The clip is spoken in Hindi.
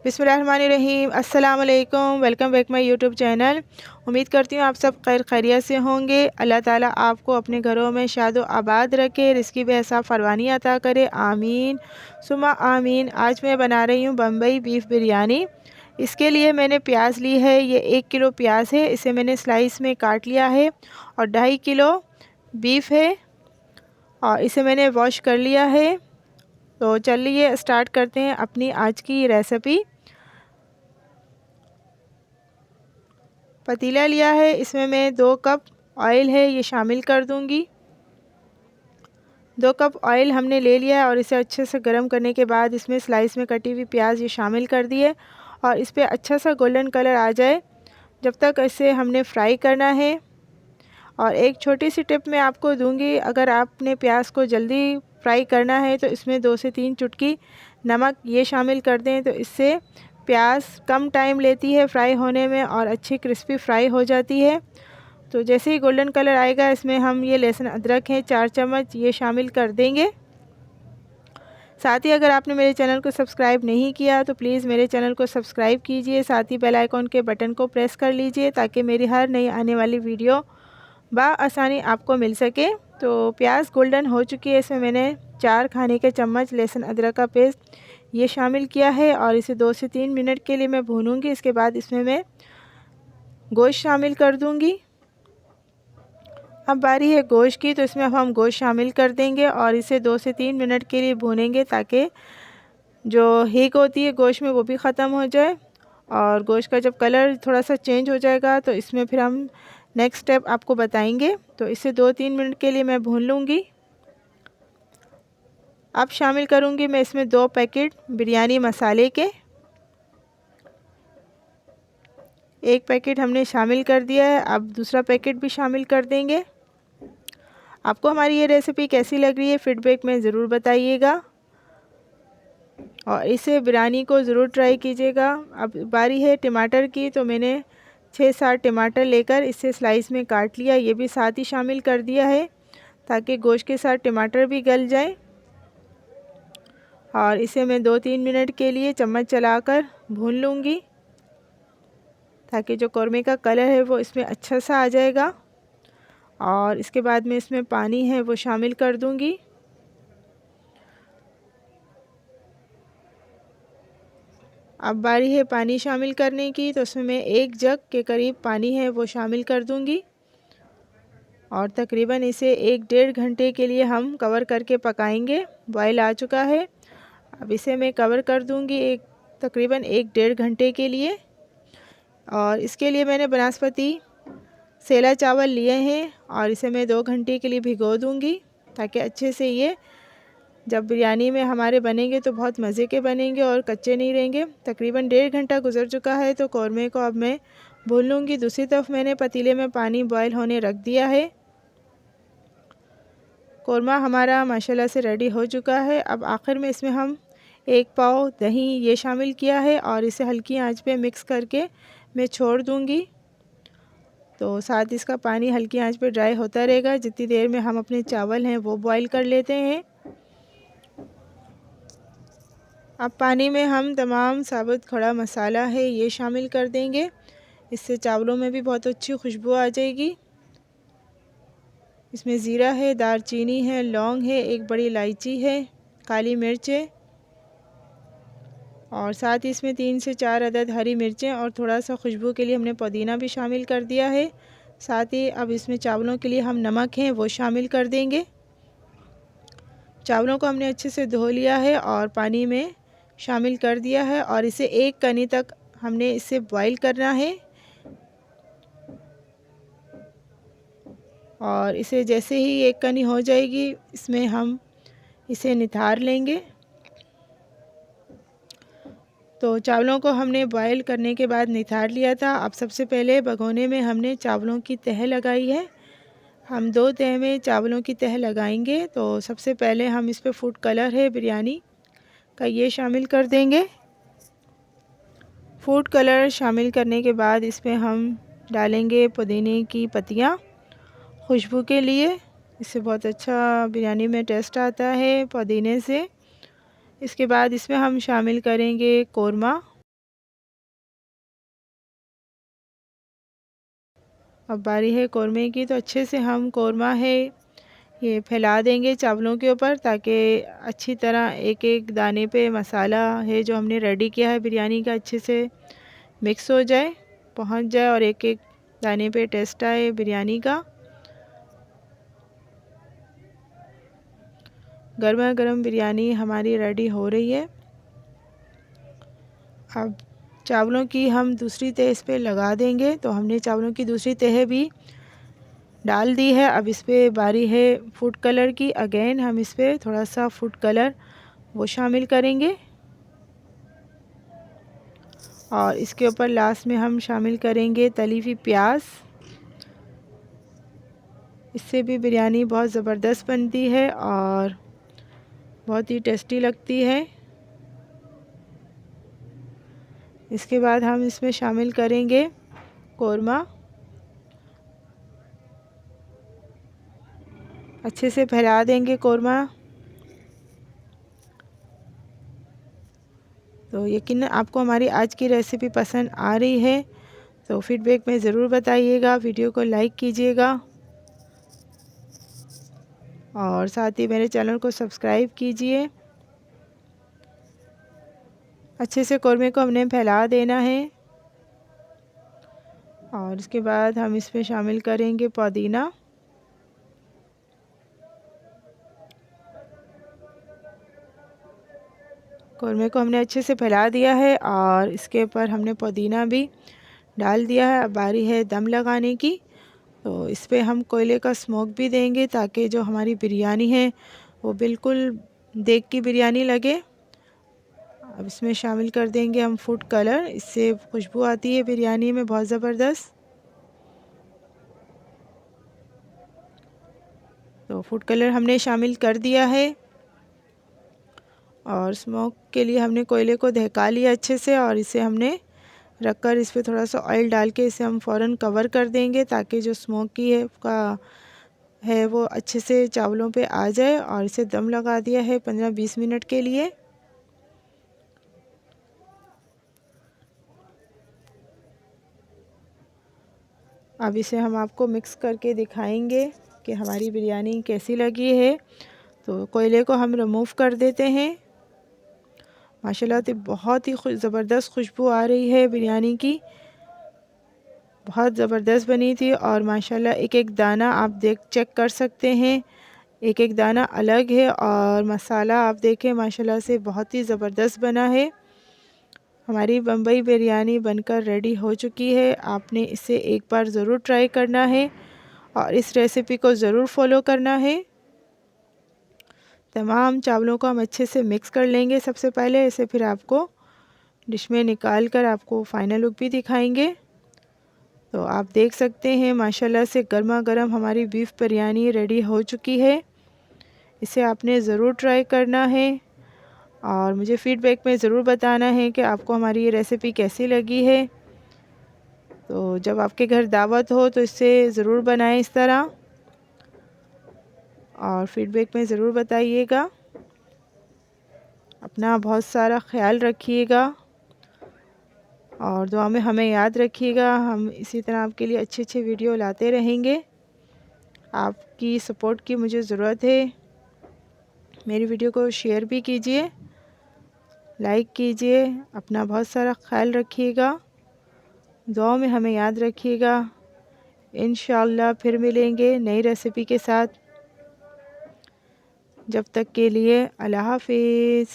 बिस्मिल्लाहिर्रहमानिर्रहीम। अस्सलाम वालेकुम। Welcome back my YouTube channel. उम्मीद करती हूँ आप सब खैरियत से होंगे। अल्लाह ताला आपको अपने घरों में शादो आबाद रखे, रिज़्क़ी बेहिसाब फरवानी अता करे, आमीन सुम्मा आमीन। आज मैं बना रही हूँ बम्बई बीफ बिरयानी। इसके लिए मैंने प्याज ली है, ये 1 किलो प्याज है, इसे मैंने स्लाइस में काट लिया है। और 2.5 किलो बीफ है और इसे मैंने वॉश कर लिया है। तो चलिए स्टार्ट करते हैं अपनी आज की रेसिपी। पतीला लिया है, इसमें मैं 2 कप ऑयल है ये शामिल कर दूंगी। 2 कप ऑयल हमने ले लिया है और इसे अच्छे से गर्म करने के बाद इसमें स्लाइस में कटी हुई प्याज ये शामिल कर दी है और इस पर अच्छा सा गोल्डन कलर आ जाए जब तक इसे हमने फ्राई करना है। और एक छोटी सी टिप मैं आपको दूंगी, अगर आपने प्याज को जल्दी फ्राई करना है तो इसमें 2 से 3 चुटकी नमक ये शामिल कर दें, तो इससे प्याज कम टाइम लेती है फ्राई होने में और अच्छी क्रिस्पी फ्राई हो जाती है। तो जैसे ही गोल्डन कलर आएगा इसमें हम ये लहसुन अदरक है 4 चम्मच ये शामिल कर देंगे। साथ ही अगर आपने मेरे चैनल को सब्सक्राइब नहीं किया तो प्लीज़ मेरे चैनल को सब्सक्राइब कीजिए, साथ ही बेल आइकॉन के बटन को प्रेस कर लीजिए ताकि मेरी हर नई आने वाली वीडियो आसानी आपको मिल सके। तो प्याज गोल्डन हो चुकी है, इसमें मैंने 4 खाने के चम्मच लहसुन अदरक का पेस्ट ये शामिल किया है और इसे 2 से 3 मिनट के लिए मैं भूनूंगी। इसके बाद इसमें मैं गोश्त शामिल कर दूंगी। अब बारी है गोश्त की, तो इसमें अब हम गोश्त शामिल कर देंगे और इसे 2 से 3 मिनट के लिए भूनेंगे ताकि जो हींग होती है गोश्त में वो भी ख़त्म हो जाए। और गोश्त का जब कलर थोड़ा सा चेंज हो जाएगा तो इसमें फिर हम नेक्स्ट स्टेप आपको बताएंगे। तो इसे 2-3 मिनट के लिए मैं भून लूँगी। अब शामिल करूँगी मैं इसमें 2 पैकेट बिरयानी मसाले के। 1 पैकेट हमने शामिल कर दिया है, अब दूसरा पैकेट भी शामिल कर देंगे। आपको हमारी ये रेसिपी कैसी लग रही है फीडबैक में ज़रूर बताइएगा और इसे बिरयानी को ज़रूर ट्राई कीजिएगा। अब बारी है टमाटर की, तो मैंने 6-7 टमाटर लेकर इसे स्लाइस में काट लिया, ये भी साथ ही शामिल कर दिया है ताकि गोश्त के साथ टमाटर भी गल जाए। और इसे मैं 2-3 मिनट के लिए चम्मच चलाकर भून लूँगी ताकि जो कौरमे का कलर है वो इसमें अच्छा सा आ जाएगा। और इसके बाद में इसमें पानी है वो शामिल कर दूँगी। अब बारी है पानी शामिल करने की, तो उसमें मैं 1 जग के करीब पानी है वो शामिल कर दूँगी और तकरीबन इसे 1-1.5 घंटे के लिए हम कवर करके पकाएंगे। बॉयल आ चुका है, अब इसे मैं कवर कर दूँगी तकरीबन 1-1.5 घंटे के लिए। और इसके लिए मैंने बासमती सेला चावल लिए हैं और इसे मैं 2 घंटे के लिए भिगो दूँगी ताकि अच्छे से ये जब बिरयानी में हमारे बनेंगे तो बहुत मज़े के बनेंगे और कच्चे नहीं रहेंगे। तकरीबन 1.5 घंटा गुजर चुका है, तो कौरमे को अब मैं भून लूँगी। दूसरी तरफ मैंने पतीले में पानी बॉयल होने रख दिया है। कौरमा हमारा माशाल्लाह से रेडी हो चुका है। अब आखिर में इसमें हम 1 पाव दही ये शामिल किया है और इसे हल्की आंच पे मिक्स करके मैं छोड़ दूँगी। तो साथ इसका पानी हल्की आंच पे ड्राई होता रहेगा जितनी देर में हम अपने चावल हैं वो बॉईल कर लेते हैं। अब पानी में हम तमाम साबुत खड़ा मसाला है ये शामिल कर देंगे, इससे चावलों में भी बहुत अच्छी खुशबू आ जाएगी। इसमें ज़ीरा है, दालचीनी है, लौंग है, 1 बड़ी इलायची है, काली मिर्च है और साथ ही इसमें 3 से 4 अदद हरी मिर्चें और थोड़ा सा खुशबू के लिए हमने पुदीना भी शामिल कर दिया है। साथ ही अब इसमें चावलों के लिए हम नमक है वो शामिल कर देंगे। चावलों को हमने अच्छे से धो लिया है और पानी में शामिल कर दिया है और इसे 1 कनी तक हमने इसे बॉईल करना है। और इसे जैसे ही 1 कनी हो जाएगी इसमें हम इसे निथार लेंगे। तो चावलों को हमने बॉईल करने के बाद निथार लिया था। अब सबसे पहले भगोने में हमने चावलों की तह लगाई है। हम 2 तह में चावलों की तह लगाएंगे। तो सबसे पहले हम इस पे फूड कलर है बिरयानी का ये शामिल कर देंगे। फूड कलर शामिल करने के बाद इसमें हम डालेंगे पुदीने की पत्तियाँ खुशबू के लिए, इससे बहुत अच्छा बिरयानी में टेस्ट आता है पुदीने से। इसके बाद इसमें हम शामिल करेंगे कौरमा। अब बारी है कौरमे की, तो अच्छे से हम कौरमा है ये फैला देंगे चावलों के ऊपर, ताकि अच्छी तरह एक एक दाने पे मसाला है जो हमने रेडी किया है बिरयानी का अच्छे से मिक्स हो जाए, पहुंच जाए और एक एक दाने पे टेस्ट आए बिरयानी का। गर्मा गर्म बिरयानी हमारी रेडी हो रही है। अब चावलों की हम दूसरी तह इस पे लगा देंगे। तो हमने चावलों की दूसरी तह भी डाल दी है। अब इस पे बारी है फूड कलर की। अगेन हम इस पे थोड़ा सा फूड कलर वो शामिल करेंगे और इसके ऊपर लास्ट में हम शामिल करेंगे तली हुई प्याज। इससे भी बिरयानी बहुत ज़बरदस्त बनती है और बहुत ही टेस्टी लगती है। इसके बाद हम इसमें शामिल करेंगे कौरमा। अच्छे से फैला देंगे कौरमा। तो यकीनन आपको हमारी आज की रेसिपी पसंद आ रही है तो फीडबैक में ज़रूर बताइएगा। वीडियो को लाइक कीजिएगा और साथ ही मेरे चैनल को सब्सक्राइब कीजिए। अच्छे से कौरमे को हमने फैला देना है और उसके बाद हम इसमें शामिल करेंगे पुदीना। कौरमे को हमने अच्छे से फैला दिया है और इसके ऊपर हमने पुदीना भी डाल दिया है। अब बारी है दम लगाने की। तो इस पे हम कोयले का स्मोक भी देंगे ताकि जो हमारी बिरयानी है वो बिल्कुल देग की बिरयानी लगे। अब इसमें शामिल कर देंगे हम फूड कलर। इससे खुशबू आती है बिरयानी में बहुत ज़बरदस्त। तो फूड कलर हमने शामिल कर दिया है और स्मोक के लिए हमने कोयले को दहका लिया अच्छे से और इसे हमने रखकर इस पर थोड़ा सा ऑयल डाल के इसे हम फ़ौरन कवर कर देंगे ताकि जो स्मोकी है वो अच्छे से चावलों पे आ जाए। और इसे दम लगा दिया है 15-20 मिनट के लिए। अब इसे हम आपको मिक्स करके दिखाएंगे कि हमारी बिरयानी कैसी लगी है। तो कोयले को हम रिमूव कर देते हैं। माशाल्लाह तो बहुत ही ज़बरदस्त खुशबू आ रही है बिरयानी की, बहुत ज़बरदस्त बनी थी। और माशाल्लाह एक एक दाना आप चेक कर सकते हैं, एक एक दाना अलग है और मसाला आप देखें माशाल्लाह से बहुत ही ज़बरदस्त बना है। हमारी बम्बई बिरयानी बनकर रेडी हो चुकी है। आपने इसे एक बार ज़रूर ट्राई करना है और इस रेसिपी को ज़रूर फॉलो करना है। तमाम चावलों को हम अच्छे से मिक्स कर लेंगे सबसे पहले। इसे फिर आपको डिश में निकाल कर आपको फ़ाइनल लुक भी दिखाएंगे। तो आप देख सकते हैं माशाल्लाह से गर्मा गर्म हमारी बीफ बिरयानी रेडी हो चुकी है। इसे आपने ज़रूर ट्राई करना है और मुझे फ़ीडबैक में ज़रूर बताना है कि आपको हमारी ये रेसिपी कैसी लगी है। तो जब आपके घर दावत हो तो इसे ज़रूर बनाएं इस तरह और फ़ीडबैक में ज़रूर बताइएगा। अपना बहुत सारा ख्याल रखिएगा और दुआ में हमें याद रखिएगा। हम इसी तरह आपके लिए अच्छे अच्छे वीडियो लाते रहेंगे। आपकी सपोर्ट की मुझे ज़रूरत है। मेरी वीडियो को शेयर भी कीजिए, लाइक कीजिए। अपना बहुत सारा ख्याल रखिएगा, दुआ में हमें याद रखिएगा। इंशाअल्लाह फिर मिलेंगे नई रेसिपी के साथ। जब तक के लिए अल्लाह हाफिज़।